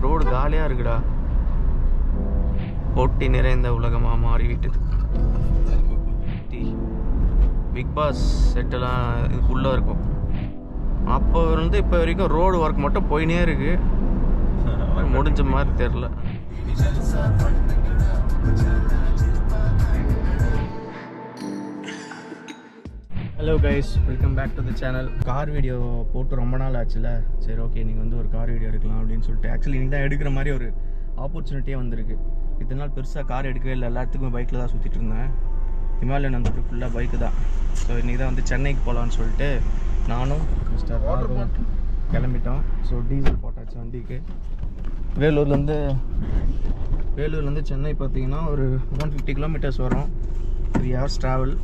Road காலியாக இருக்குடா. போட்டி நிறைந்த உலகமாக மாறிவிட்டது. பிக் பாஸ் செட்டெல்லாம் இதுக்குள்ளே இருக்கும். அப்போ இருந்து இப்போ வரைக்கும் ரோடு ஒர்க் மட்டும் போயினே இருக்கு. முடிஞ்ச மாதிரி தெரில. Hello guys, welcome back to the channel. Car video போட்டு ரொம்ப நாள் ஆச்சுல. சரி ஓகே, நீங்கள் வந்து ஒரு கார் வீடியோ எடுக்கலாம் அப்படின்னு சொல்லிட்டு ஆக்சுவலி நீங்கள் தான் எடுக்கிற மாதிரி ஒரு ஆப்பர்ச்சுனிட்டியே வந்திருக்கு. இத்தனை நாள் பெருசாக கார் எடுக்கவே இல்லை, எல்லாத்துக்கும் பைக்கில் தான் சுற்றிட்டு இருந்தேன். ஹிமாலயன் வந்துட்டு ஃபுல்லாக பைக்கு தான். ஸோ இன்றைக்கி தான் வந்து சென்னைக்கு போகலான்னு சொல்லிட்டு நானும் மிஸ்டர் ராகவும் கிளம்பிட்டோம். ஸோ டீசல் போட்டாச்சு வண்டிக்கு. வேலூர்லேருந்து சென்னை பார்த்தீங்கன்னா ஒரு 150 கிலோமீட்டர்ஸ் வரும், 3 hours ட்ராவல்.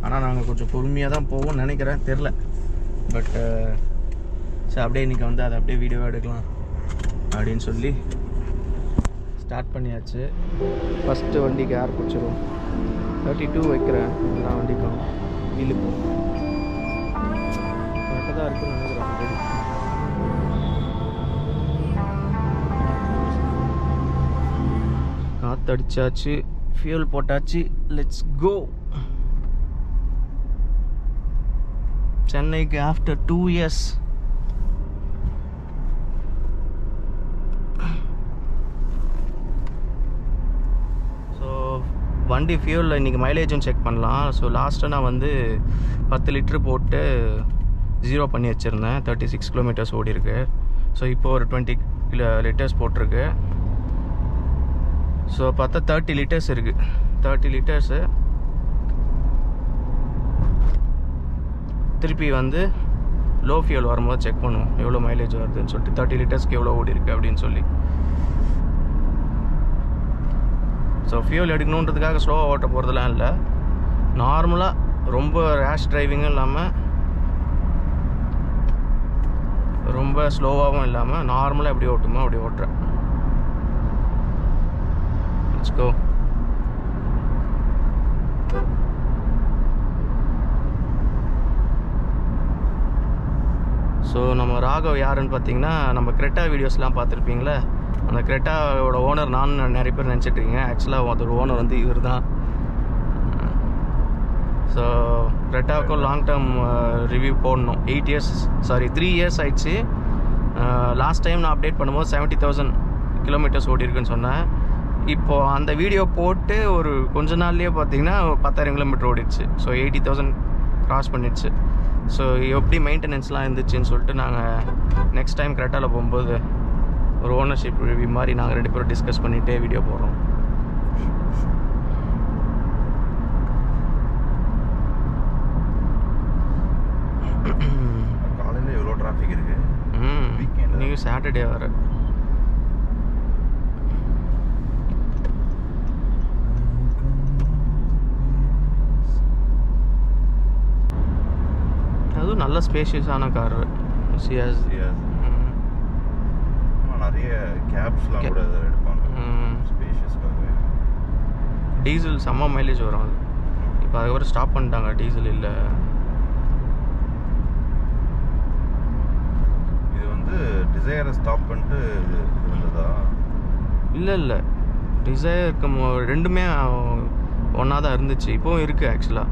ஆனால் நாங்கள் கொஞ்சம் பொறுமையாக தான் போவோம்னு நினைக்கிறேன், தெரில. பட் சரி, அப்படியே இன்றைக்கி வந்து அதை அப்படியே வீடியோ எடுக்கலாம் அப்படின்னு சொல்லி ஸ்டார்ட் பண்ணியாச்சு. ஃபஸ்ட்டு வண்டிக்கு ஏர் பிடிச்சிரும். 32 வைக்கிறேன் எல்லா வண்டிக்கும். வீலுக்கும் கரெக்டாக தான் இருக்குன்னு நினைக்கிறேன். காற்றடிச்சாச்சு, ஃபியூல் போட்டாச்சு, லெட்ஸ் கோ. சென்னைக்கு ஆஃப்டர் 2 years. ஸோ வண்டி ஃபியூலில் இன்றைக்கி மைலேஜும் செக் பண்ணலாம். ஸோ லாஸ்ட்டாக நான் வந்து 10 லிட்ரு போட்டு 0 பண்ணி வச்சுருந்தேன். 36 கிலோமீட்டர்ஸ் ஓடி இருக்கு. ஸோ இப்போ ஒரு 20 லிட்டர்ஸ் போட்டிருக்கு. ஸோ பார்த்தா 30 லிட்டர்ஸ் இருக்குது. 30 லிட்டர்ஸு திருப்பி வந்து லோ ஃபியூல் வரும்போது செக் பண்ணுவோம் எவ்வளோ மைலேஜ் வருதுன்னு சொல்லிட்டு. 30 லிட்டர்ஸ்க்கு எவ்வளோ ஓடி இருக்குது அப்படின்னு சொல்லி. ஸோ ஃபியூல் எடுக்கணுன்றதுக்காக ஸ்லோவாக ஓட்ட போகிறதுலாம் இல்லை. நார்மலாக ரொம்ப ரேஷ் டிரைவிங்கும் இல்லாமல் ரொம்ப ஸ்லோவாகவும் இல்லாமல் நார்மலாக எப்படி ஓட்டுமோ அப்படி ஓட்டுறேன். Let's go. ஸோ நம்ம ராகவ் யாருன்னு பார்த்தீங்கன்னா, நம்ம கிரெட்டா வீடியோஸ்லாம் பார்த்துருப்பீங்களே, அந்த கிரெட்டாவோட ஓனர் நான் நிறைய பேர் நினச்சிட்ருக்கீங்க. ஆக்சுவலாக அதோட ஓனர் வந்து இவர் தான். ஸோ கிரெட்டாவுக்கும் லாங் டேர்ம் ரிவ்யூ போடணும். 3 years ஆயிடுச்சு. லாஸ்ட் டைம் நான் அப்டேட் பண்ணும்போது 70,000 கிலோமீட்டர்ஸ் ஓடி இருக்குன்னு சொன்னேன். இப்போது அந்த வீடியோ போட்டு ஒரு கொஞ்ச நாள்லேயே பார்த்தீங்கன்னா 10,000 கிலோமீட்டர் ஓடிடுச்சு. ஸோ 80,000 கிராஸ் பண்ணிடுச்சு. ஸோ எப்படி மெயின்டெனன்ஸ்லாம் இருந்துச்சுன்னு சொல்லிட்டு நாங்கள் நெக்ஸ்ட் டைம் கிரெட்டாவில் போகும்போது ஒரு ஓனர்ஷிப் ரிவ்யூ மாதிரி நாங்கள் 2 பேரும் டிஸ்கஸ் பண்ணிகிட்டே வீடியோ போடுறோம். காலையில் எவ்வளோ டிராஃபிக் இருக்குது. நீங்கள் சாட்டர்டே வர அதுவும் நல்ல ஸ்பேஷியஸான கார். சியாஸ் நிறைய கேப்ஸ்லாம் கூட எடுப்பாங்க ஸ்பேஷியஸ்க்காகவே. டீசல் செம்ம மைலேஜ் வரும் அது. இப்போ அதுக்கப்புறம் ஸ்டாப் பண்ணிட்டாங்க, டீசல் இல்லை. இது வந்து டிசைரை ஸ்டாப் பண்ணிட்டு இருந்ததா? இல்லை டிசைருக்கு ரெண்டுமே ஒன்றா தான் இருந்துச்சு. இப்போவும் இருக்குது. ஆக்சுவலாக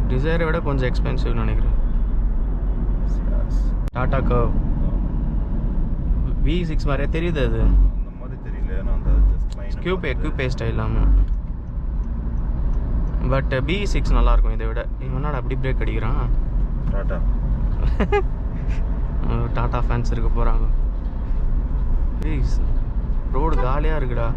டிசைரை விட கொஞ்சம் எக்ஸ்பென்சிவ் நினைக்கிறேன். டாடா கர்வ் V6 மாதிரியே தெரியுது. அது அந்த மாதிரி தெரியல, நான் அந்த ஜஸ்ட் லைன் கியூபே ஸ்டைல் இல்லாமல். பட் B6 நல்லாயிருக்கும் இதை விட. இவனால அப்படி பிரேக் அடிக்கிறான். டாடா ஃபேன்ஸ் இருக்க போகிறாங்க. ப்ளீஸ், ரோடு காலியாக இருக்குடா.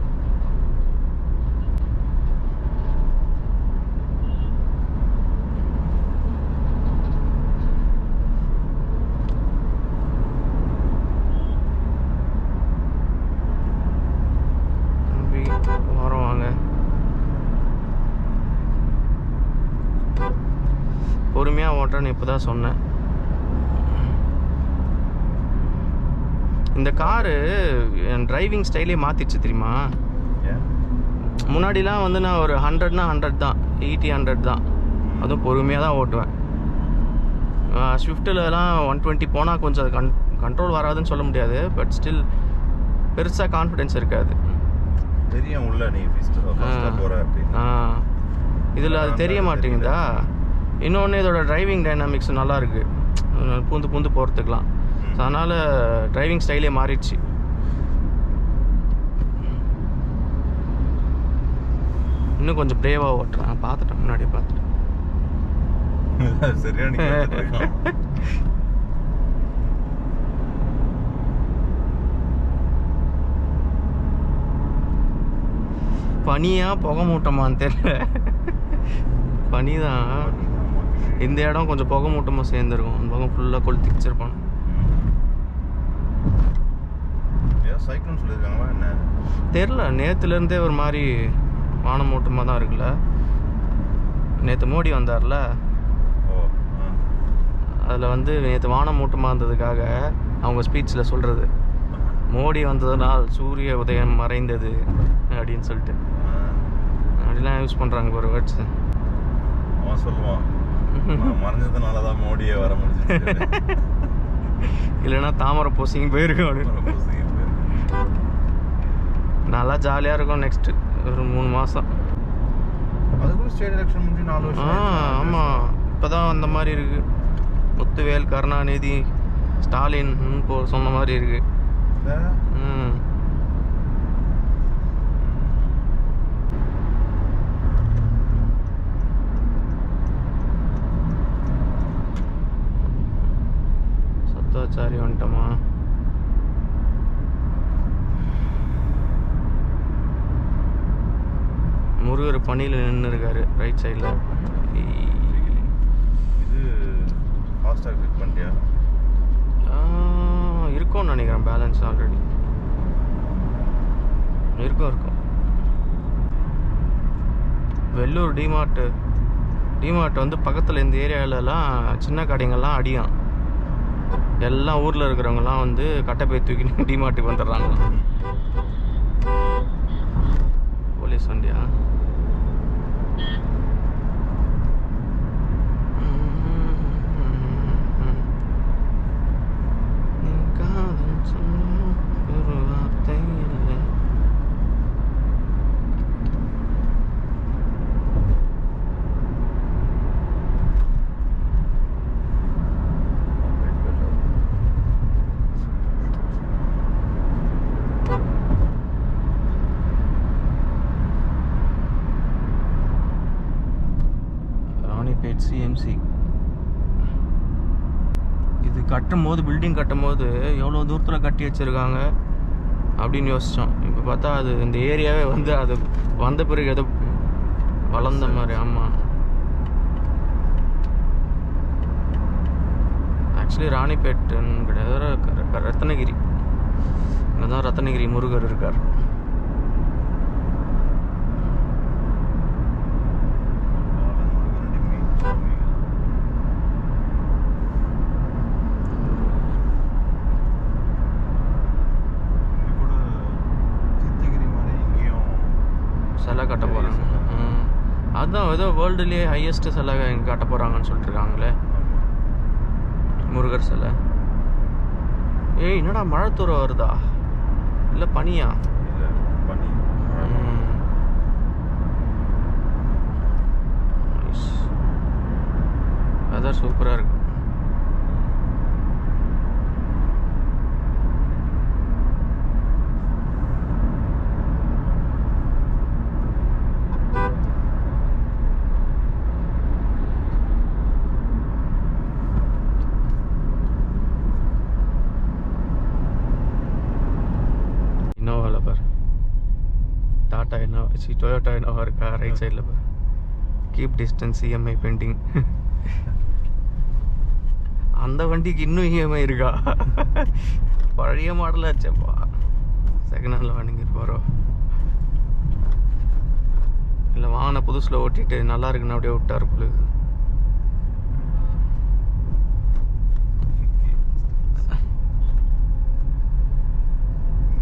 பொறுமையாக ஓட்டுறேன்னு இப்போ தான் சொன்னேன். இந்த காரு என் டிரைவிங் ஸ்டைலே மாற்றிடுச்சு தெரியுமா. முன்னாடிலாம் வந்து நான் ஒரு 100னா 100 தான், 80, 100 தான். அதுவும் பொறுமையாக தான் ஓட்டுவேன். ஸ்விஃப்ட்டிலலாம் 120 போனால் கொஞ்சம் அது கண்ட்ரோல் வராதுன்னு சொல்ல முடியாது, பட் ஸ்டில் பெருசாக கான்ஃபிடென்ஸ் இருக்காது. தெரியும் உள்ள நீ ஃபர்ஸ்ட்டாக போகிற அப்படின்னு. இதில் அது தெரிய மாட்டேங்குதா. இன்னொன்று இதோட டிரைவிங் டைனாமிக்ஸ் நல்லா இருக்கு, பூந்து பூந்து போகிறதுக்கெலாம். ஸோ அதனால் டிரைவிங் ஸ்டைலே மாறிடுச்சு. இன்னும் கொஞ்சம் பிரேவாக ஓட்டுறேன். பார்த்துட்டேன், முன்னாடியே பார்த்துட்டேன். சரியா நீங்க பனியா புகை மூட்டமான்னு தெரியல. பனி தான். இந்த இடம் கொஞ்சம் புகை மூட்டமாக சேர்ந்துருக்கும். அந்த பக்கம் ஃபுல்லாக கொளுத்தி வச்சிருப்பான். சைக்ளோன் சொல்லியிருக்காங்களா என்ன தெரில. நேற்றுலேருந்தே ஒரு மாதிரி வானம் மூட்டமாக தான் இருக்குல்ல. நேற்று மோடி வந்தார்ல, அதில் வந்து நேற்று வானம் மூட்டமாக இருந்ததுக்காக அவங்க ஸ்பீச்சில் சொல்கிறது, மோடி வந்ததுனால் சூரிய உதயம் மறைந்தது அப்படின்னு சொல்லிட்டு அப்படிலாம் யூஸ் பண்ணுறாங்க ஒரு வேர்ட்ஸ். அவன் சொல்லுவான் மறைஞ்சதுனால தான் மோடியே வர முடிஞ்சது, இல்லைன்னா தாமரை போசிங்க போயிருக்கோம் அப்படின்னு. நல்லா ஜாலியாக இருக்கும். நெக்ஸ்ட்டு ஒரு 3 மாதம். அதுக்குள்ள ஸ்டேட் எலெக்ஷன் முடிஞ்சு 4 வருஷம். ஆமாம், இப்போ தான் அந்த மாதிரி இருக்குது. முத்துவேல், கருணாநிதி, ஸ்டாலின் சொன்ன மாதிரி இருக்கு. சத்துவாச்சாரி வந்துட்டோமா? முருகர் பணியில் நின்று இருக்காரு ரைட் சைடில். இது ஃபாஸ்டாக் ஃபிட் பண்ணிட்டியா? இருக்கும்னு நினைக்கிறேன். பேலன்ஸ் ஆல்ரெடி இருக்கும். வெள்ளூர் டிமார்ட் வந்து பக்கத்தில் இந்த ஏரியாவிலலாம் சின்ன கடைங்கள்லாம் அடியும். எல்லாம் ஊரில் இருக்கிறவங்கலாம் வந்து கட்டைப்பை தூக்கி டிமார்ட்டுக்கு வந்துடுறாங்களாம். போலீஸ் வண்டியா? சிஎம்சி இது கட்டும்போது, பில்டிங் கட்டும்போது எவ்வளோ தூரத்தில் கட்டி வச்சுருக்காங்க அப்படின்னு யோசித்தோம். இப்போ பார்த்தா அது இந்த ஏரியாவே வந்து அது வந்த பிறகு ஏதோ வளர்ந்த மாதிரி. ஆமாம், ஆக்சுவலி ராணிப்பேட்டுன்னு கிடையாது, ரத்னகிரி. இங்கே தான் ரத்னகிரி முருகர் இருக்கார். சிலை கட்ட போகிறாங்க. அதுதான் ஏதோ வேர்ல்டுலேயே ஹையஸ்ட் சிலை இங்கே கட்ட போகிறாங்கன்னு சொல்லிட்டு இருக்காங்களே, முருகர் சிலை. ஏய், என்னடா மழை தூரம் வருதா இல்லை பனியா? வெதர் சூப்பராக இருக்கு. இனோவாவில் பார், டாடா இனோவா, டொயோட்டா இனோவா இருக்கா ரைட் சைடில் பார். Keep distance, EMI pending. அந்த வண்டிக்கு இன்னும் இஎம்ஐ இருக்கா? பழைய மாடலாக ஆச்சப்பா. செகண்ட் ஹேண்டில் வாங்கிட்டு போகிறோம். இல்லை வாங்கின புதுசில் ஓட்டிட்டு நல்லா இருக்குன்னு அப்படியே விட்டார் பொழுது.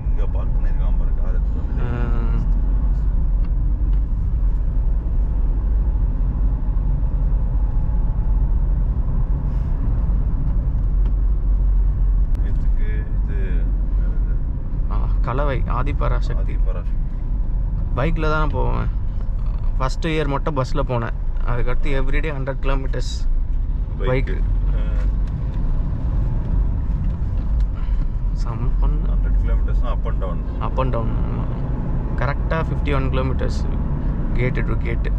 இங்கே பார்க் பண்ணியிருக்கான் பாரு கார். கலவை ஆதிபராசக்தி. பைக்கில் தானே போவேன். ஃபஸ்ட்டு இயர் மட்டும் பஸ்ஸில் போனேன். அதுக்கடுத்து எவ்ரிடே 100 கிலோமீட்டர்ஸ் பைக்கு. சம் பண்ண 100 கிலோமீட்டர்ஸ்னால் அப் அண்ட் டவுன். கரெக்டாக 51 கிலோமீட்டர்ஸ் கேட்டு டு கேட்டு.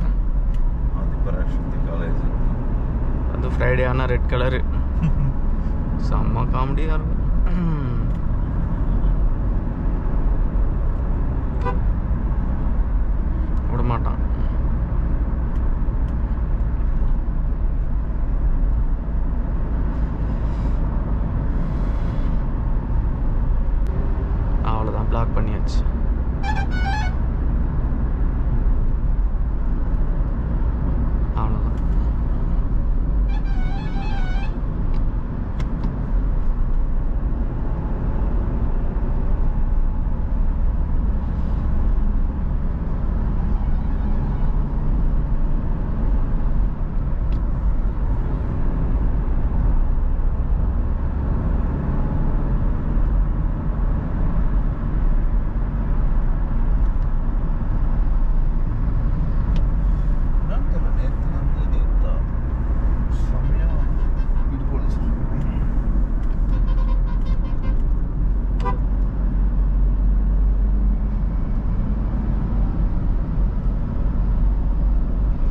ஆதிபராசக்தி காலேஜ். அது ஃப்ரைடே ஆனால் ரெட் கலரு. செம்ம காமெடியாக இருக்கும். விடமாட்டான். அவ்வளோதான், பிளாக் பண்ணியாச்சு. அவ்வளோதான்.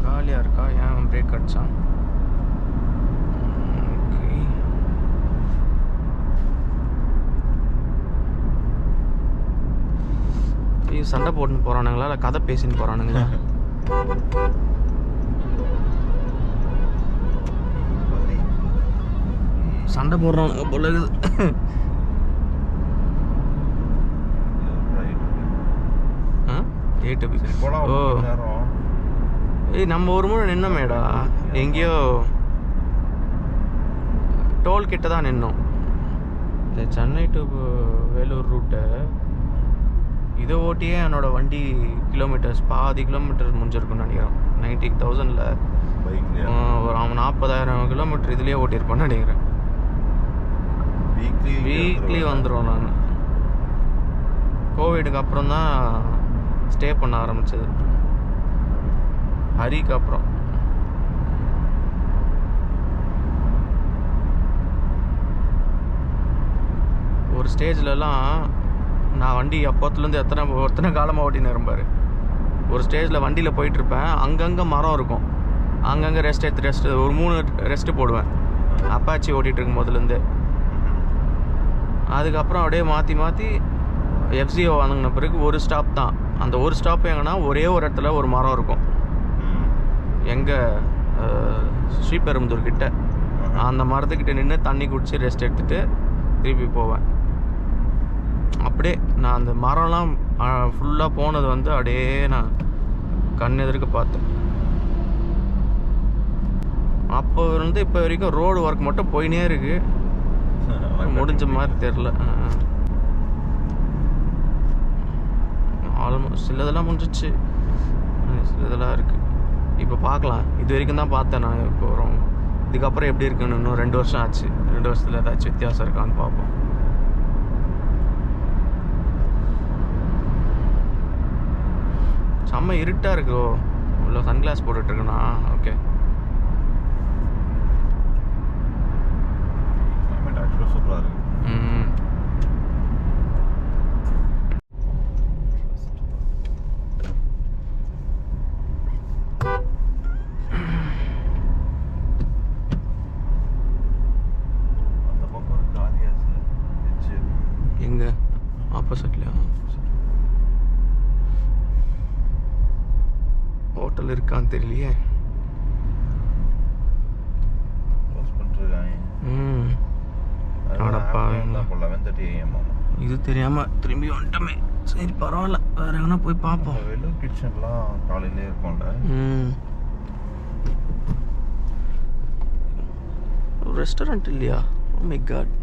காலியாக இருக்கா? ஏன் பிரேக் அடிச்சான்? சண்டை போட்டுன்னு போகிறானுங்களா இல்லை கதை பேசின்னு போகிறானுங்களா? சண்டை போடுறானுங்க போல இருக்குது. ஓ ஏய், நம்ம ஒரு முறை நின்னோமேடா எங்கேயோ டோல் கிட்ட தான் நின்னோம். இந்த சென்னை டு வேலூர் ரூட்டை இதை ஓட்டியே என்னோட வண்டி கிலோமீட்டர்ஸ் பாதி கிலோமீட்டர் முடிஞ்சிருக்குன்னு நினைக்கிறேன். 90,000ல் ஒரு 40,000 கிலோமீட்டர் இதுலேயே ஓட்டியிருப்பேன்னு நினைக்கிறேன். வீக்லி வந்துடும். நான் கோவிடுக்கு அப்புறம் தான் ஸ்டே பண்ண ஆரம்பிச்சது. ஹரிக்கு அப்புறம். ஒரு ஸ்டேஜ்லலாம் நான் வண்டி அப்போத்துலேருந்து எத்தனை காலமாக ஓட்டின்னு இருப்பார். ஒரு ஸ்டேஜில் வண்டியில் போயிட்டுருப்பேன், அங்கங்கே மரம் இருக்கும், அங்கங்கே ரெஸ்ட் ஒரு 3 ரெஸ்ட்டு போடுவேன் அப்பாச்சி ஓட்டிகிட்டு இருக்கும் போதுலேருந்து. அதுக்கப்புறம் அப்படியே மாற்றி எஃப்சிஓ வாங்கின பிறகு ஒரு ஸ்டாப் தான். அந்த ஒரு ஸ்டாப் எங்கன்னா ஒரே ஒரு இடத்துல ஒரு மரம் இருக்கும். எங்கே ஸ்ரீபெரும்புதூர் கிட்ட அந்த மரத்துக்கிட்ட நின்று தண்ணி குடித்து ரெஸ்ட் எடுத்துகிட்டு திருப்பி போவேன். அப்படியே நான் அந்த மரம்லாம் ஃபுல்லாக போனது வந்து அப்படியே நான் கண் எதிர்க்க பார்த்தேன். அப்போ இருந்து இப்போ வரைக்கும் ரோடு ஒர்க் மட்டும் போயினே இருக்கு. முடிஞ்ச மாதிரி தெரில. ஆல்மோஸ்ட் சிலதெல்லாம் முடிஞ்சிச்சு, சிலதெல்லாம் இருக்குது. இப்போ பார்க்கலாம். இது வரைக்கும் தான் பார்த்தேன் நான். இப்போ வரும் இதுக்கப்புறம் எப்படி இருக்குன்னு இன்னும் 2 வருஷம் ஆச்சு. 2 வருஷத்தில் ஏதாச்சும் வித்தியாசம் இருக்கான்னு பார்ப்போம். செம்ம இருட்டாக இருக்கோ. இவ்வளோ சன்கிளாஸ் போட்டுட்ருக்கேண்ணா. ஓகே, சூப்பராக இருக்கு. அந்த பக்கம் ஒரு காலியாஸ் எங்கே? ஆப்போசிட்லையா? ஹோட்டல் இருக்கான்னு தெரியலையே. க்ளோஸ் பண்ணிருக்காங்க. இது தெரியாமல் திரும்பி வந்துட்டோமே. சரி பரவாயில்ல, வேற எங்கன்னா போய் பார்ப்போம். வெள்ளூர் கிச்சன்லாம் காலையிலே இருக்கும்ல. ரெஸ்டாரண்ட் இல்லையா? Oh my God.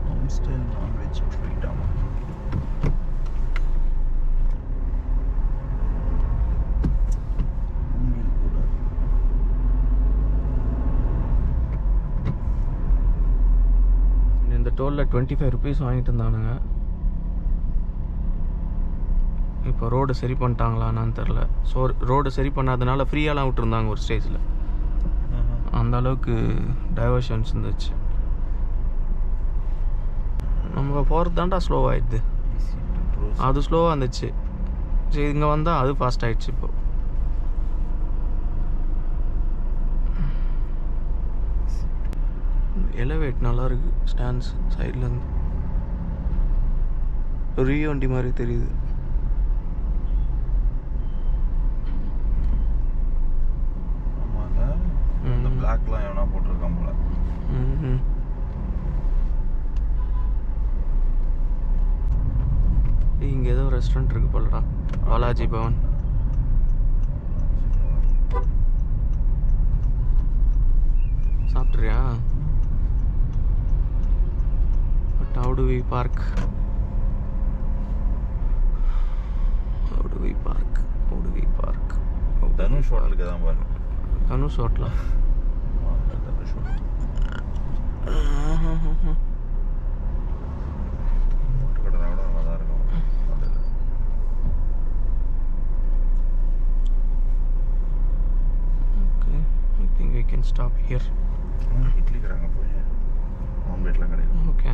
Home style non veg treat. ஆமாம், இந்த டோலில் 25 ருபீஸ் வாங்கிட்டு இருந்தானுங்க. இப்போ ரோடு சரி பண்ணிட்டாங்களான்னு தெரில. ஸோ ரோடு சரி பண்ணாதனால ஃப்ரீயாலாம் விட்டுருந்தாங்க ஒரு ஸ்டேஜில். அந்த அளவுக்கு டைவர்ஷன்ஸ் இருந்துச்சு. நம்ம போகிறது தான்டா ஸ்லோவாகிடுது. அது ஸ்லோவாக இருந்துச்சு. சரி இங்கே வந்தால் அது ஃபாஸ்ட் ஆகிடுச்சு. இப்போ எலவேட் நல்லாயிருக்கு. ஸ்டாண்ட்ஸ் சைட்லேருந்து பெரிய வண்டி மாதிரி தெரியுது. இந்த பிளாக்லாம் எவனா போட்டிருக்கான் போல. இங்கே ஏதோ ரெஸ்டாரண்ட் இருக்கு போலடா. பாலாஜி பவன். சாப்பிட்றியா? But how do we park? How do we park? How do we park? Dhanush ஹோட்டலுக்கு தான் பாரு. தனுஷ் ஹோட்டலா? தனுஷ் ஹோட்டல் கடை கூட நல்லா தான் இருக்கும். Okay, I think we can stop here. Idli கடைங்க போய் ஆம்லேட்லாம் கிடைக்கும். Okay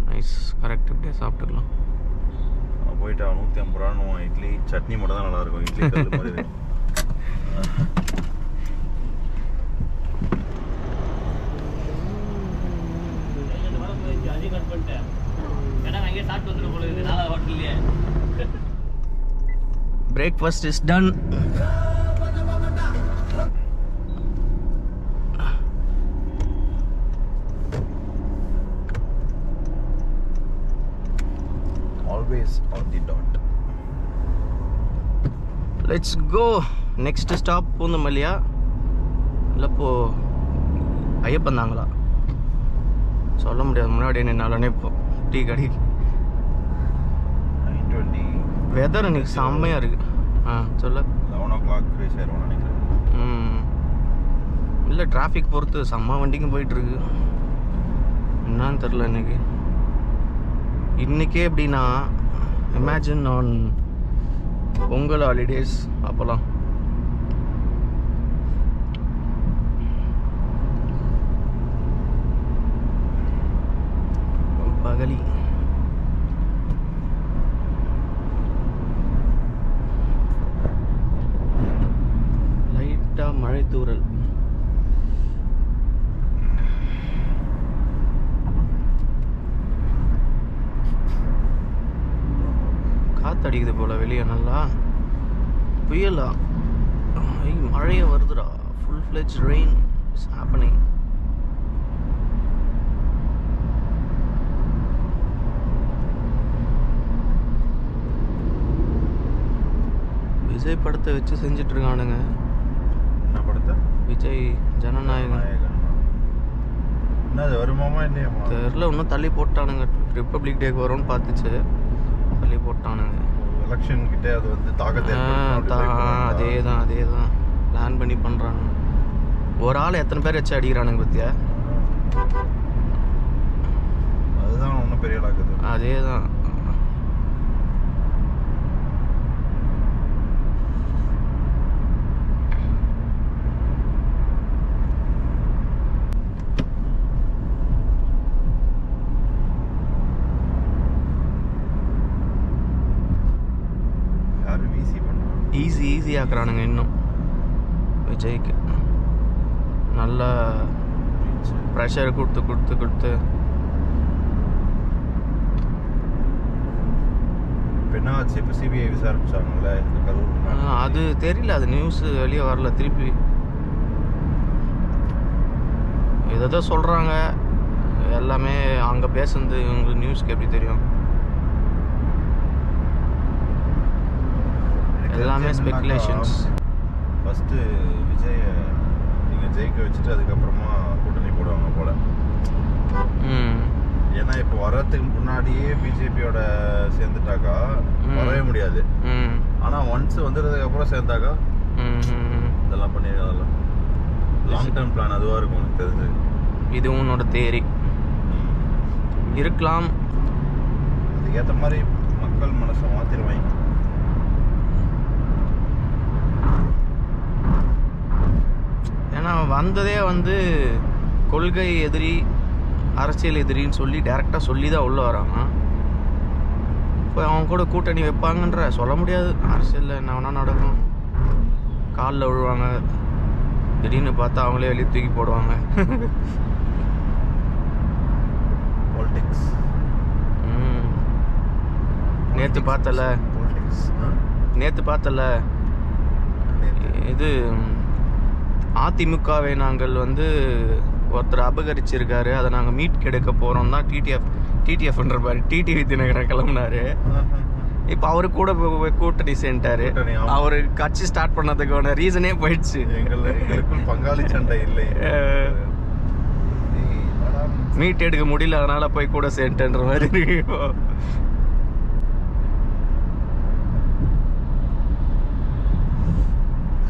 nice. கரெக்ட். இப்படியே சாப்பிட்டுக்கலாம். போயிட்டு 150 ரூபான்னு இட்லி சட்னி மட்டும் தான் நல்லா இருக்கும். இட்லி கல் மாதிரி இருக்கும். Breakfast is done. Always on the dot. Let's go. Next stop பூந்தமல்லியா இல்லை இப்போ ஐயப்பந்தாங்களா சொல்ல முடியாது. முன்னாடி நின்னாலே இப்போ டீ கடை. 9:20. வெதர் இன்னைக்கு செம்மையாக இருக்குது. சொல்ல 11 o'clock ரீச் ஆயிடுவோம் நினைக்கிறேன். இல்லை டிராஃபிக் பொறுத்து செம்ம வண்டிக்கும் போயிட்டுருக்கு. என்னான்னு தெரில இன்றைக்கே எப்படின்னா இமேஜின் ஆன் பொங்கல் ஹாலிடேஸ் அப்போலாம் பகலி. லைட்டாக மழை தூறல். காத்தடிக்குது போல வெளியே. நல்லா புயலா மழையே வருதுடா. Full fledge rain is happening. Vijay படத்தை வச்சு செஞ்சுட்டு இருக்கானுங்க. என்ன படத்தை? விஜய் ஜனநாயகன். என்ன அது வருமாமா இல்லையா? தெரில. இன்னும் தள்ளி போட்டானுங்க. ரிப்பப்ளிக் டேக்கு வரும்னு பார்த்துச்சு, தள்ளி போட்டானுங்க. எலெக்ஷன் கிட்டே அது வந்து தாக்கத்தை அதே தான் பிளான் பண்ணி பண்ணுறானுங்க. ஒரு ஆள் எத்தனை பேர் வச்சு அடிக்கிறானுங்க பத்தியா? அதுதான் ஒன்றும் பெரிய ஆளாக்குது. அதே தான். ஈஸி ஆக்குறானுங்க இன்னும் விஜய்க்கு. நல்ல ப்ரெஷர் கொடுத்து என்னாச்சு? இப்போ சிபிஐ விசாரிச்சாங்கல்ல இந்த கரூர். அது தெரியல. அது நியூஸ் வெளியே வரல. திருப்பி ஏதோ சொல்கிறாங்க. எல்லாமே அங்கே பேசுனது உங்களுக்கு நியூஸ்க்கு எப்படி தெரியும்? எல்லாமே ஸ்பெகுலேஷன்ஸ். ஃபஸ்ட்டு விஜயை நீங்கள் ஜெயிக்க வச்சுட்டு அதுக்கப்புறமா கூட்டணி போடுவாங்க போல. ஏன்னா இப்போ வர்றதுக்கு முன்னாடியே பிஜேபியோட சேர்ந்துட்டாக்கா வரவே முடியாது. ஆனால் ஒன்ஸ் வந்துடுறதுக்கு அப்புறம் சேர்ந்தாக்கா இதெல்லாம் பண்ணி அதெல்லாம் லாங் டேர்ம் பிளான் அதுவாக இருக்கும் எனக்கு தெரிஞ்சு. இது உன்னோட தேரி. இருக்கலாம். அதுக்கேற்ற மாதிரி மக்கள் மனசை மாற்றிடுவாங்க. ஏன்னா வந்ததே வந்து கொள்கை எதிரி, அரசியல் எதிரின்னு சொல்லி டைரெக்டாக சொல்லி தான் உள்ளே வராங்க. இப்போ அவங்க கூட கூட்டணி வைப்பாங்கன்ற சொல்ல முடியாது. அரசியலில் என்ன வேணால் நடக்கும். காலில் விழுவாங்க, திடீர்னு பார்த்தா அவங்களே வெளியே தூக்கி போடுவாங்க. பாலிடிக்ஸ். நேற்று பார்த்தல இது அதிமுகவை நாங்கள் வந்து ஒருத்தர் அபகரிச்சிருக்காரு, அதை நாங்கள் மீட் கெடுக்க போகிறோம் தான் டிடிஎஃப்ன்ற மாதிரி டிடிவி தினகரன் கிளம்புனாரு. இப்போ அவரு கூட கூட்டணி சேர்ந்துட்டாரு. அவரு கட்சி ஸ்டார்ட் பண்ணதுக்கான ரீசனே போயிடுச்சு. எங்களுக்குள் பங்காளி சண்டை இல்லை, மீட் எடுக்க முடியல, அதனால போய் கூட சேர்ந்துட்டேன்ற மாதிரி இருக்கு.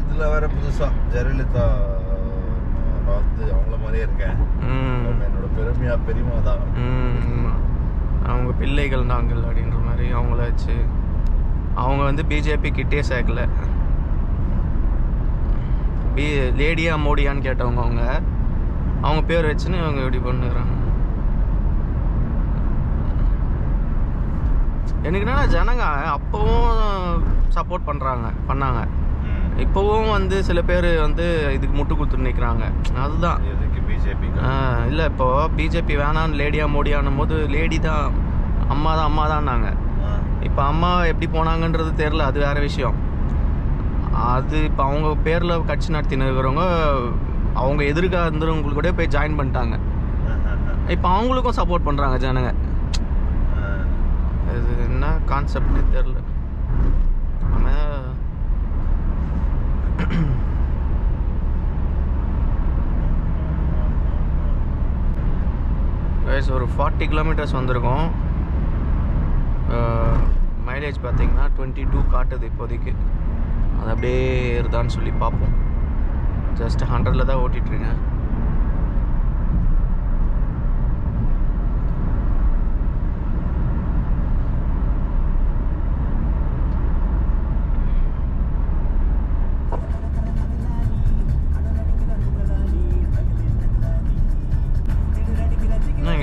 இதுல வேற புதுசா ஜெயலலிதா வந்து அவங்கள மாதிரியே இருக்கேன். என்னோட பெருமைமா தான். அவங்க பிள்ளைகள் நாங்கள் அப்படின்ற மாதிரி அவங்கள வச்சு அவங்க வந்து பிஜேபி கிட்டே சேர்க்கல. லேடியா மோடியான்னு கேட்டவங்க அவங்க பேர் வச்சுன்னு அவங்க இப்படி பண்ணுறாங்க. எனக்கு என்னன்னா ஜனங்க அப்பவும் சப்போர்ட் பண்ணாங்க. இப்போவும் வந்து சில பேர் வந்து இதுக்கு முட்டு கொடுத்துட்டு நிற்கிறாங்க. அதுதான் பிஜேபி இல்லை, இப்போ பிஜேபி வேணான்னு லேடியா மோடியானும் போது லேடி தான் அம்மா தான்னாங்க. இப்போ அம்மா எப்படி போனாங்கன்றது தெரில, அது வேற விஷயம். அது இப்போ அவங்க பேரில் கட்சி நடத்தின்னு இருக்கிறவங்க அவங்க எதிர்க்க இருந்தவங்களுக்கு கூட போய் ஜாயின் பண்ணிட்டாங்க. இப்போ அவங்களுக்கும் சப்போர்ட் பண்ணுறாங்க ஜனங்க. இது என்ன கான்செப்ட்னு தெரில. ஒரு 40 கிலோமீட்டர்ஸ் வந்திருக்கோம். மைலேஜ் பார்த்தீங்கன்னா 22 காட்டுது இப்போதைக்கு. அது அப்படியே இருதான்னு சொல்லி பார்ப்போம். ஜஸ்ட் 100ல் தான் ஓட்டிகிட்ருக்கேன்.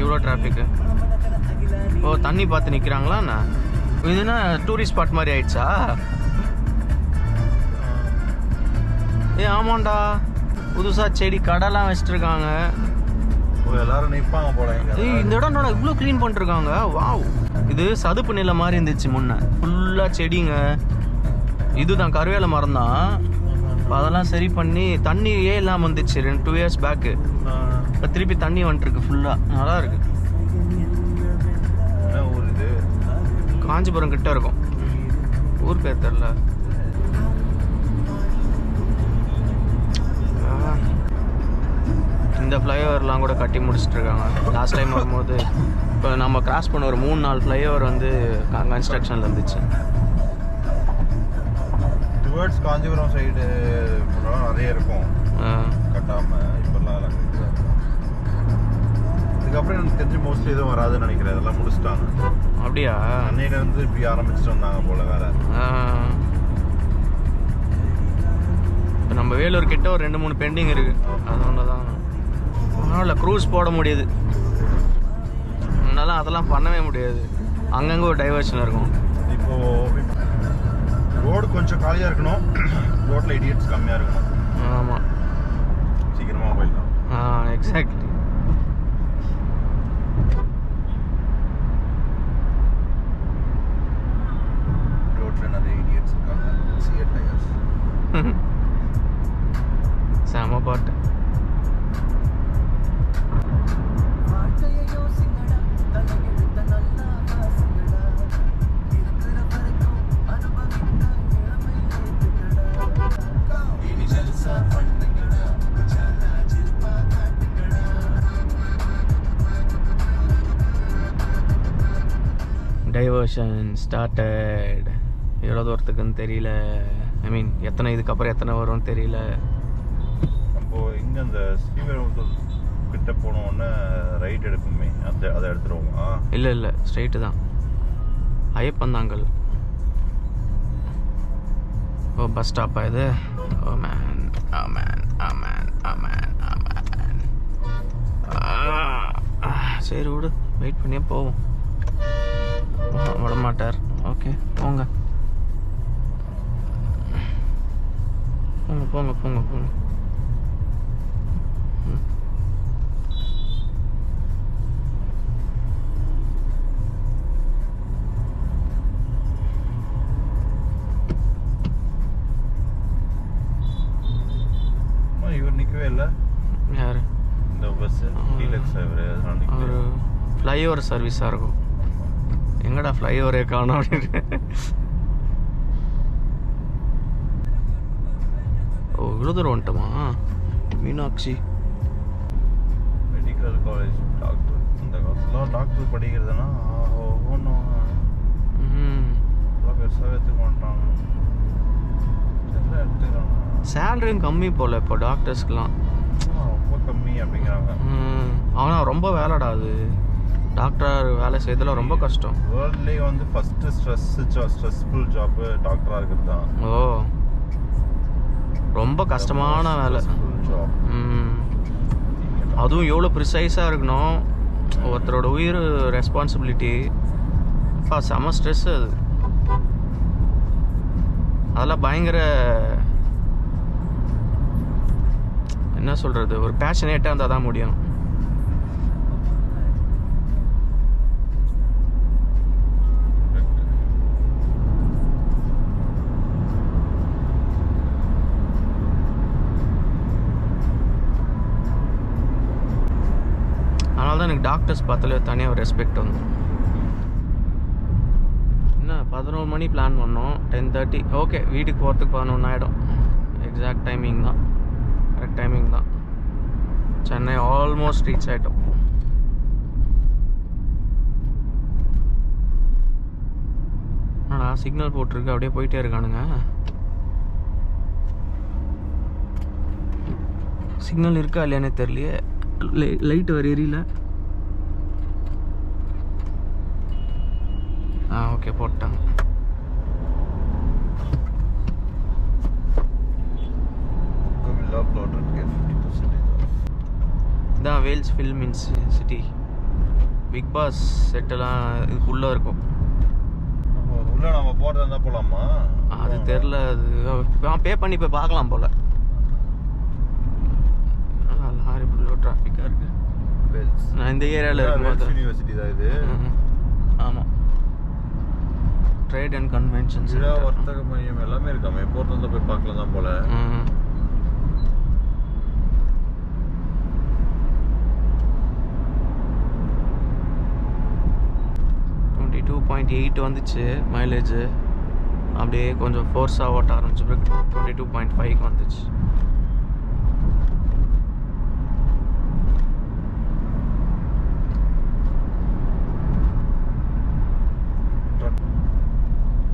இவ்வளோ டிராஃபிக்கு. ஓ, தண்ணி பார்த்து நிற்கிறாங்களா என்ன? இதுனா டூரிஸ்ட் ஸ்பாட் மாதிரி ஆயிடுச்சா? ஆமாண்டா, புதுசாக செடி கடைலாம் வச்சுருக்காங்க. எல்லாரும் நிற்பாங்க போல. இந்த இடம் என்னடா இவ்வளோ க்ளீன் பண்ணிருக்காங்க. வாவ், இது சதுப்பு நிலை மாதிரி இருந்துச்சு முன்ன, ஃபுல்லாக செடிங்க. இதுதான் கருவேல மரம் தான். அதெல்லாம் சரி பண்ணி தண்ணியே இல்லாமல் வந்துச்சு 2 years பேக்கு. இப்போ திருப்பி தண்ணி வந்துட்டுருக்கு ஃபுல்லாக. நல்லா இருக்கு. ஊர் இது காஞ்சிபுரம் கிட்ட இருக்கும். ஊர் பேர் தெரில. இந்த ஃப்ளைஓவர்லாம் கூட கட்டி முடிச்சுட்ருக்காங்க. லாஸ்ட் டைம் வரும்போது இப்போ நம்ம கிராஸ் பண்ண ஒரு 3-4 ஃப்ளைஓவர் வந்து கன்ஸ்ட்ரக்ஷனில் இருந்துச்சு. டுவர்ட்ஸ் காஞ்சிபுரம் சைடு நிறைய இருக்கும் கட்டாமல். இப்போல்லாம் இதுக்கப்புறம் எனக்கு தெரிஞ்சு மோஸ்ட்லி எதுவும் வராதுன்னு நினைக்கிறேன். இதெல்லாம் முடிச்சுட்டாங்க. அப்படியா? அன்னையிலேருந்து இப்படி ஆரம்பிச்சுட்டு வந்தாங்க போல வேற. இப்போ நம்ம வேலூர் கிட்ட ஒரு 2-3 பெண்டிங் இருக்குது. அது ஒன்று தான். அதனால் க்ரூஸ் போட முடியுது. முன்னெல்லாம் அதெல்லாம் பண்ணவே முடியாது. அங்கங்கே ஒரு டைவர்ஷன் இருக்கும். இப்போது ரோடு கொஞ்சம் காலியாக இருக்கணும். ரோட்டில் இடியட்ஸ் கம்மியாக இருக்கணும். ஆமாம், சீக்கிரமாக போயிடலாம். எக்ஸாக்ட்லி. ரோட்டில் நிறைய இடியட்ஸ் இருக்காங்க. சிஎட் டயர்ஸ். செம பாட்டு. Diversion started. எவ்வளோ தூரத்துக்குன்னு தெரியல. ஐ மீன் இதுக்கப்புறம் எத்தனை வரும்னு தெரியல. அப்போது இங்கே அந்த ஸ்ரீபெரும்புத்தூர் கிட்ட போன உடனே ரைட் எடுக்குமே, அதை எடுத்துருவோமா? இல்லை ஸ்ட்ரைட்டு தான். ஐயப்பந்தாங்கல். ஓ பஸ் ஸ்டாப்பா இது? ஓ மேன், சரி விடு, வெயிட் பண்ணியே போவோம். விடமாட்டார். ஓகே போங்க போங்க போங்க போங்க போங்க. இவர் நிற்கவே இல்லை. யார்? இந்த பஸ் டீலக்ஸ் ஒரு ஃப்ளைஓவர் சர்வீஸாக இருக்கும். எங்கடா ஃப்ளைஓவரே காணும் அப்படின்னு. ஓ இவ்வளோ தூரம் வந்துட்டோமா? Meenakshi medical college. டாக்டர் இந்த காலத்தில் டாக்டர் படிக்கிறதுனா ஒன்றும் பெருசாக எடுத்துக்க மாட்டாங்க. எடுத்துக்கிறாங்க. சேலரியும் கம்மி போல் இப்போ டாக்டர்ஸ்க்கெலாம். ரொம்ப கம்மி அப்படிங்கிறாங்க. ஆனால் ரொம்ப வேலைடா அது. டாக்டர் வேலை செய்யறதுல ரொம்ப கஷ்டம். வேர்ல்ட்லேயே வந்து ஃபஸ்ட்டு ஸ்ட்ரெஸ்ஃபுல் ஜாப்பு டாக்டராக இருக்கிறது தான். ஓ ரொம்ப கஷ்டமான வேலை. அதுவும் எவ்வளோ ப்ரிசைஸாக இருக்கணும். ஒருத்தரோட உயிர் ரெஸ்பான்சிபிலிட்டி. செம ஸ்ட்ரெஸ் அது. அதெல்லாம் பயங்கர என்ன சொல்கிறது, ஒரு பேஷனேட்டாக இருந்தால் தான் முடியும். அதனால தான் எனக்கு டாக்டர்ஸ் பார்த்தாலே தனியாக ஒரு ரெஸ்பெக்ட் வந்து. என்ன 11 மணி பிளான் பண்ணோம், 10:30. ஓகே வீட்டுக்கு போகிறதுக்கு 11 ஆகிடும். எக்ஸாக்ட் டைமிங் தான், கரெக்ட் டைமிங் தான். சென்னை ஆல்மோஸ்ட் ரீச் ஆகிட்டோம். ஆனா சிக்னல் போட்டிருக்கு, அப்படியே போயிட்டே இருக்கானுங்க. சிக்னல் இருக்கா இல்லையானே தெரியலையே. லைட் வர எரியல. ஓகே போட்டாங்க. இதான் Vels film city. Bigg Boss செட்டெல்லாம் இதுக்குள்ளே இருக்கும். உள்ள நம்ம போகிறதா இருந்தால் போகலாமா? அது தெரில. அது பே பண்ணி போய் பார்க்கலாம் போல். லாரி ஃபுல்லாக டிராஃபிக்காக இருக்குது. நான் இந்த ஏரியாவில் இருக்கும்போது யூனிவர்சிட்டி தான் இது. ஆமாம், ட்ரேட் அண்ட் கன்வென்ஷன் சென்டர், வர்த்தக மையம் எல்லாமே இருக்காமே. போகிறதா போய் பார்க்கலாம் தான் போல். 22.8 வந்துச்சு மைலேஜ். அப்படியே கொஞ்சம் ஃபோர்ஸாக ஓட்ட ஆரம்பிச்சு பிறகு 22.5 வந்துச்சு.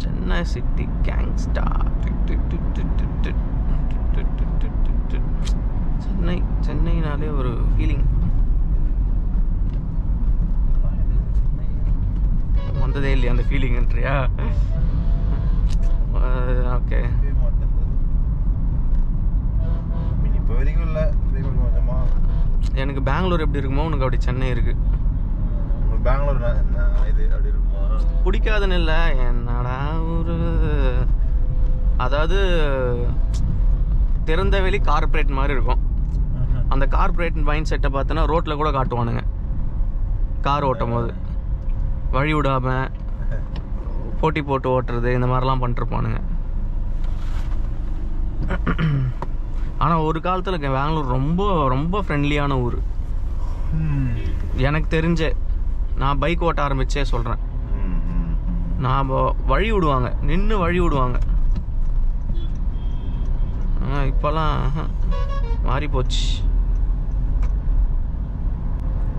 Chennai city gangsta. சென்னைனாலே ஒரு ஃபீலிங். வந்ததே இல்லையா அந்த ஃபீலிங்ன்றியா? ஓகே. இப்போ வரைக்கும் இல்லை, கொஞ்சமா. எனக்கு பெங்களூர் எப்படி இருக்குமோ உனக்கு அப்படி சென்னை இருக்கு. பெங்களூர் இது அப்படி இருக்குமா? பிடிக்காதுன்னு இல்லை, என்னடா ஒரு அதாவது திறந்த வெளி கார்பரேட் மாதிரி இருக்கும். அந்த கார்பரேட் மைண்ட் செட்டை பார்த்தோன்னா ரோட்டில் கூட காட்டுவானுங்க. கார் ஓட்டும் போது வழி விடாமல் போட்டி போட்டு ஓட்டுறது, இந்த மாதிரிலாம் பண்ணிருப்பானுங்க. ஆனால் ஒரு காலத்தில் பெங்களூர் ரொம்ப ரொம்ப ஃப்ரெண்ட்லியான ஊர் எனக்கு தெரிஞ்ச. நான் பைக் ஓட்ட ஆரம்பிச்சே சொல்கிறேன். நான் வழி விடுவாங்க, நின்று வழி விடுவாங்க. ஆனால் இப்போல்லாம் மாறி போச்சு.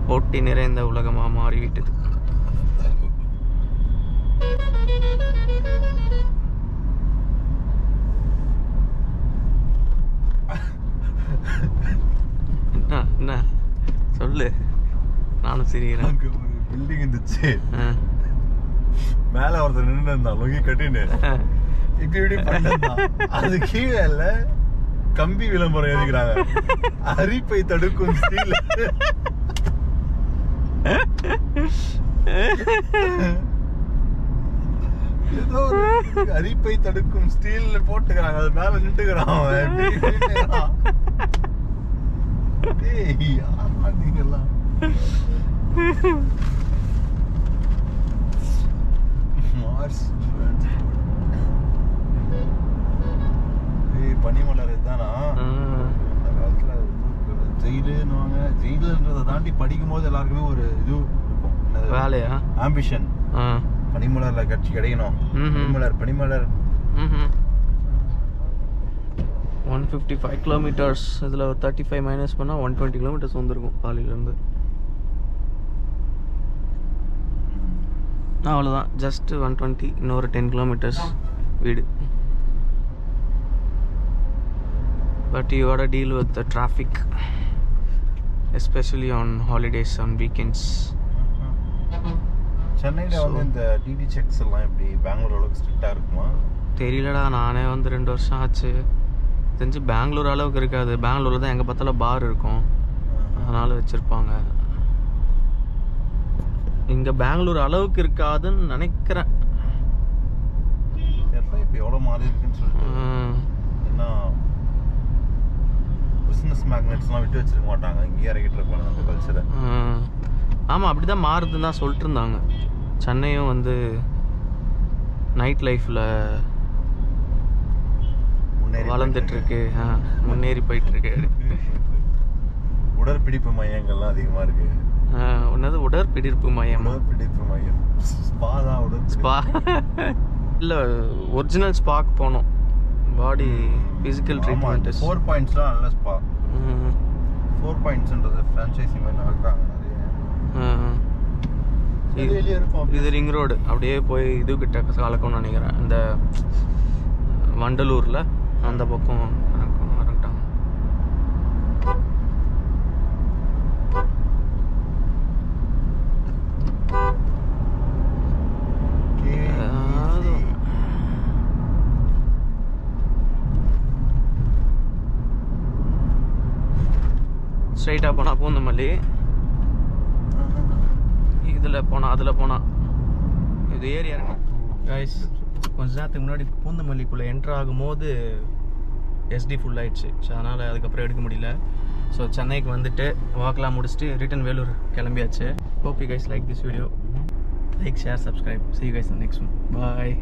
போட்டி நிறைந்த உலகமாக மாறிவிட்டது. என்ன சொல்லு, நானும் சிரிக்கிறேன். அங்கே ஒரு பில்டிங் இருந்துச்சு, மேலே ஒருத்தர் நின்று இருந்தான் லுங்கி கட்டின்னு, இப்படி பண்ணிருந்தான். அது கீழே இல்ல கம்பி விளம்பரம் எழுதிக்கிறாங்க, அரிப்பை தடுக்கும் ஸ்டீல். ஏதோ அரிப்பை தடுக்கும் ஸ்டீல் போட்டுக்கிறாங்க, அது மேல நின்றுக்கிறான் அவன். நீங்கெல்லாம் மார்ஸ் பனிமலர் இதுதானா அந்த காலத்துல ஜெயிலுன்னுவாங்க. ஜெயிலுன்றதை தாண்டி படிக்கும் போது எல்லாருக்குமே ஒரு இது இருக்கும், வேலையா ஆம்பிஷன். பனிமலர்ல கட்சி கிடைக்கணும், பனிமலர் 155 கிலோமீட்டர்ஸ். இதில் 35 மைனஸ் பண்ணால் 120 கிலோமீட்டர்ஸ் வந்துருக்கும் காலையிலேருந்து. அவ்வளோதான், ஜஸ்ட் 120. இன்னொரு 10 கிலோமீட்டர்ஸ் வீடு. But you gotta deal with the traffic, especially on holidays, on weekends. சென்னையில் வந்து இந்த டிடி செக்ஸ் எல்லாம் எப்படி பெங்களூர் அளவுக்கு ஸ்ட்ரிக்டாக இருக்குமா தெரியலடா. நானே வந்து 2 வருஷம் ஆச்சு. தெரிஞ்சு பெங்களூர் அளவுக்கு இருக்காது. பெங்களூரில் தான் எங்கே பார்த்தாலும் பார் இருக்கும், அதனால் வச்சுருப்பாங்க. இங்கே பெங்களூர் அளவுக்கு இருக்காதுன்னு நினைக்கிறேன். இப்போ எவ்வளோ மாறி இருக்குன்னு சொல்லிட்டு, ஏன்னா பிஸ்னஸ் மேக்னெட்ஸ்லாம் விட்டு வச்சிருக்க மாட்டாங்க, இங்கேயே இறக்கிட்டு இருப்பாங்க அந்த கல்ச்சரை. ஆமாம், அப்படி தான் மாறுதுன்னு தான் சொல்லிட்டு இருந்தாங்க. சென்னையும் வந்து நைட் லைஃப்பில் வளர்ந்துட்டுருக்கு, முன்னேறி போயிட்டுருக்கு. உடற்பிடிப்பு மையங்கள்லாம் அதிகமாக இருக்கு. ஒன்றது உடற்பிடிப்பு மையம், உடற்பிடிப்பு மையம் ஸ்பா தான். ஸ்பா இல்லை, ஒரிஜினல் ஸ்பாக்கு போனோம். பாடி ஃபிசிக்கல் ட்ரீட்மெண்ட் 4 பாயிண்ட்ஸ்லாம் நல்ல ஸ்பா. 4 பாயிண்ட்ஸ்ன்றது ஃப்ரான்ச்சைசி மாதிரி நடக்கிறாங்க நிறைய. இது ரிங் ரோடு அப்படியே போய் இது கிட்ட கலக்கும்னு நினைக்கிறேன். இந்த வண்டலூரில் அந்த பக்கம் இறங்கிட்டாங்க. ஸ்ட்ரைட்டாக போனால் பூந்தமல்லி, இதில் போனால் அதில் போனால் இது ஏரியா இருக்கு. கைஸ், கொஞ்ச நேரத்துக்கு முன்னாடி பூந்தமல்லிக்குள்ளே என்ட்ரு ஆகும்போது எஸ்டி ஃபுல் ஆயிடுச்சு. ஸோ அதனால் அதுக்கப்புறம் எடுக்க முடியல. ஸோ சென்னைக்கு வந்துட்டு வாக்கெலாம் முடிச்சுட்டு ரிட்டன் வேலூர் கிளம்பியாச்சு. Hope you guys like this video. Like, share, subscribe. See you guys in the next one. Bye.